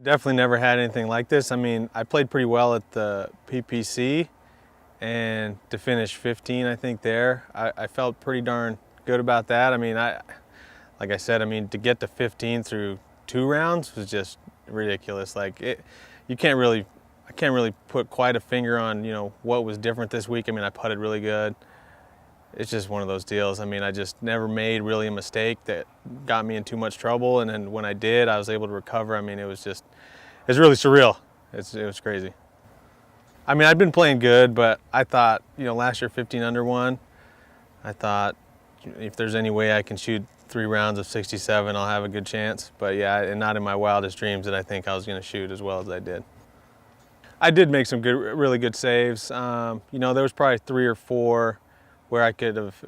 Definitely never had anything like this. I mean, I played pretty well at the PPC, and to finish 15, I think there, I felt pretty darn good about that. I mean, like I said, I mean, to get to 15 through 2 rounds was just ridiculous. Like I can't really put quite a finger on, what was different this week. I mean, I putted really good. It's just one of those deals. I mean, I just never made really a mistake that got me in too much trouble. And then when I did, I was able to recover. I mean, it's really surreal. It was crazy. I mean, I'd been playing good, but I thought, last year 15 under one, I thought if there's any way I can shoot 3 rounds of 67, I'll have a good chance. But yeah, and not in my wildest dreams did I think I was going to shoot as well as I did. I did make some really good saves. There was probably 3 or 4 where I could have,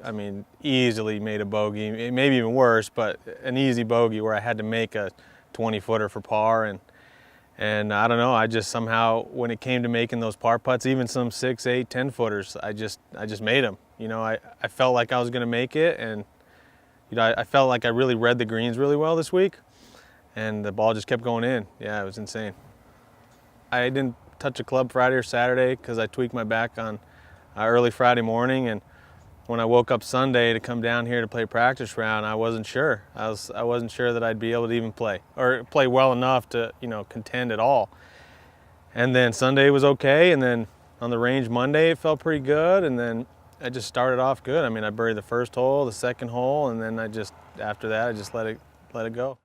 easily made a bogey, maybe even worse, but an easy bogey where I had to make a 20-footer for par. And I don't know, I just somehow, when it came to making those par putts, even some 6, 8, 10-footers, I just made them. I felt like I was going to make it, and I felt like I really read the greens really well this week, and the ball just kept going in. Yeah, it was insane. I didn't touch a club Friday or Saturday because I tweaked my back on early Friday morning, and when I woke up Sunday to come down here to play practice round, I wasn't sure. I wasn't sure that I'd be able to even play or play well enough to, contend at all. And then Sunday was okay, and then on the range Monday it felt pretty good, and then I just started off good. I mean, I buried the first hole, the second hole, and then after that I just let it go.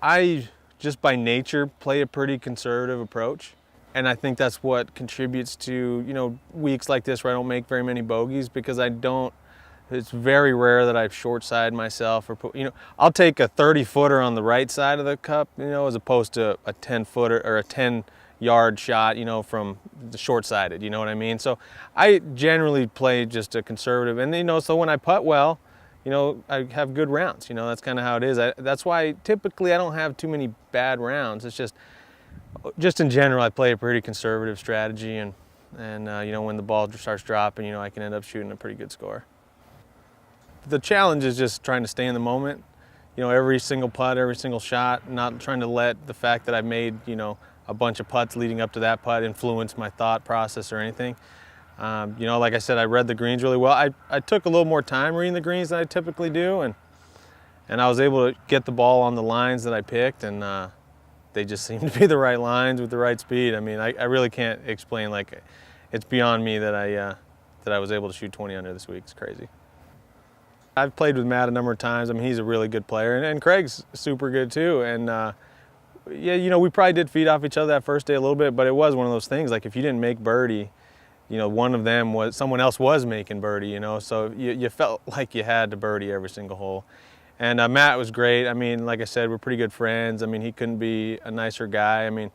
I just by nature play a pretty conservative approach. And I think that's what contributes to, weeks like this where I don't make very many bogeys, because it's very rare that I've short-sided myself or I'll take a 30-footer on the right side of the cup, as opposed to a 10-footer or a 10-yard shot, from the short-sided, you know what I mean? So I generally play just a conservative, and, so when I putt well, I have good rounds, that's kind of how it is. That's why typically I don't have too many bad rounds. It's just in general, I play a pretty conservative strategy, and when the ball starts dropping, I can end up shooting a pretty good score. The challenge is just trying to stay in the moment. Every single putt, every single shot, not trying to let the fact that I've made, a bunch of putts leading up to that putt influence my thought process or anything. Like I said, I read the greens really well. I took a little more time reading the greens than I typically do, and I was able to get the ball on the lines that I picked, and they just seem to be the right lines with the right speed. I mean, I really can't explain, it's beyond me that I was able to shoot 20 under this week. It's crazy. I've played with Matt a number of times. I mean, he's a really good player, and Craig's super good too. And yeah, we probably did feed off each other that first day a little bit, but it was one of those things, like if you didn't make birdie, someone else was making birdie, so you felt like you had to birdie every single hole. And Matt was great. I mean, like I said, we're pretty good friends. I mean, he couldn't be a nicer guy. I mean,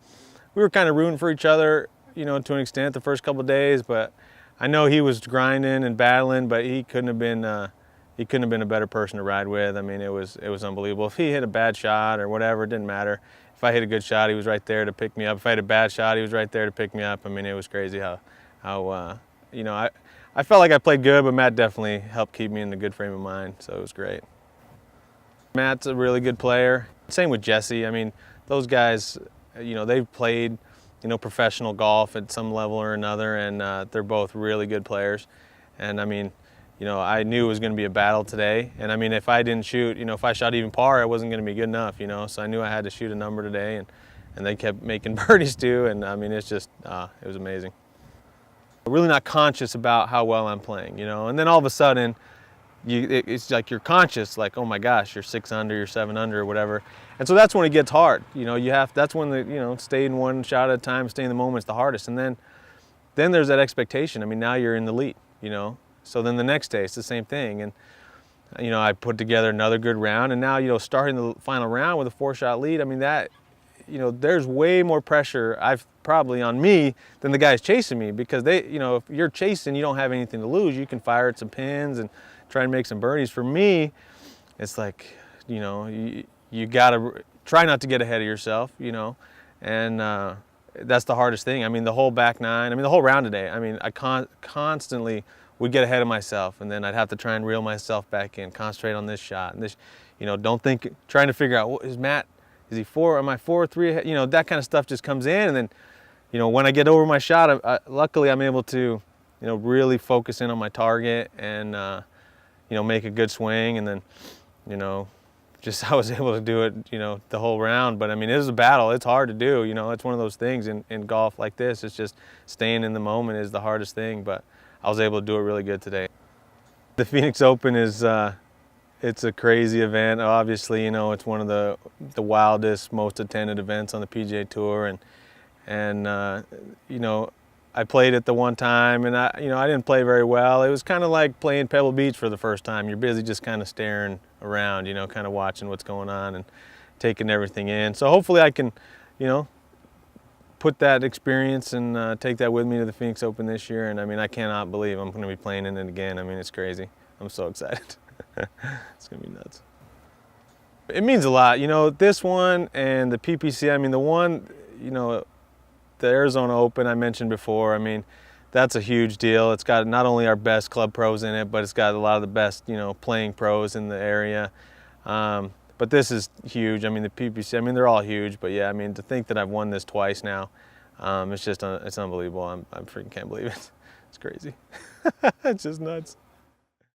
we were kind of rooting for each other, to an extent the first couple of days, but I know he was grinding and battling, but he couldn't have been a better person to ride with. I mean, it was unbelievable. If he hit a bad shot or whatever, it didn't matter. If I hit a good shot, he was right there to pick me up. If I hit a bad shot, he was right there to pick me up. I mean, it was crazy how I felt like I played good, but Matt definitely helped keep me in a good frame of mind, so it was great. Matt's a really good player. Same with Jesse. I mean, those guys, they've played, professional golf at some level or another, and they're both really good players. And I mean, I knew it was going to be a battle today. And I mean, if I didn't shoot, if I shot even par, it wasn't going to be good enough, So I knew I had to shoot a number today, and they kept making birdies too. And I mean, it's just, it was amazing. Really not conscious about how well I'm playing, And then all of a sudden, it's like you're conscious, like, oh my gosh, you're 6 under, you're 7 under, or whatever. And so that's when it gets hard. That's when staying one shot at a time, stay in the moment is the hardest. And then there's that expectation. I mean, now you're in the lead, So then the next day it's the same thing. And I put together another good round, and now starting the final round with a 4-shot lead. I mean, that there's way more pressure probably on me than the guys chasing me, because if you're chasing, you don't have anything to lose. You can fire at some pins and try and make some birdies. For me, it's like, you gotta try not to get ahead of yourself, and that's the hardest thing. I mean, the whole back nine, the whole round today, I constantly would get ahead of myself, and then I'd have to try and reel myself back in, concentrate on this shot and this, don't think, trying to figure out, is Matt is he 4? Am I 4-3? You know, that kind of stuff just comes in, and then, you know, when I get over my shot, luckily I'm able to, you know, really focus in on my target and, you know, make a good swing, and then, you know, just I was able to do it, you know, the whole round. But I mean, it is a battle. It's hard to do, you know. It's one of those things in golf like this. It's just staying in the moment is the hardest thing, but I was able to do it really good today. The Phoenix Open is, it's a crazy event. Obviously, you know, it's one of the wildest, most attended events on the PGA Tour, and you know, I played it the one time, and I didn't play very well. It was kind of like playing Pebble Beach for the first time. You're busy just kind of staring around, you know, kind of watching what's going on and taking everything in. So hopefully I can, you know, put that experience and take that with me to the Phoenix Open this year. And I mean, I cannot believe I'm going to be playing in it again. I mean, it's crazy. I'm so excited. It's going to be nuts. It means a lot, you know, this one and the PPC. I mean, the one, you know, the Arizona Open I mentioned before, I mean, that's a huge deal. It's got not only our best club pros in it, but it's got a lot of the best, you know, playing pros in the area. But this is huge. I mean, the PPC, I mean, they're all huge, but yeah, I mean, to think that I've won this twice now, it's just, it's unbelievable. I freaking can't believe it. It's crazy. It's just nuts.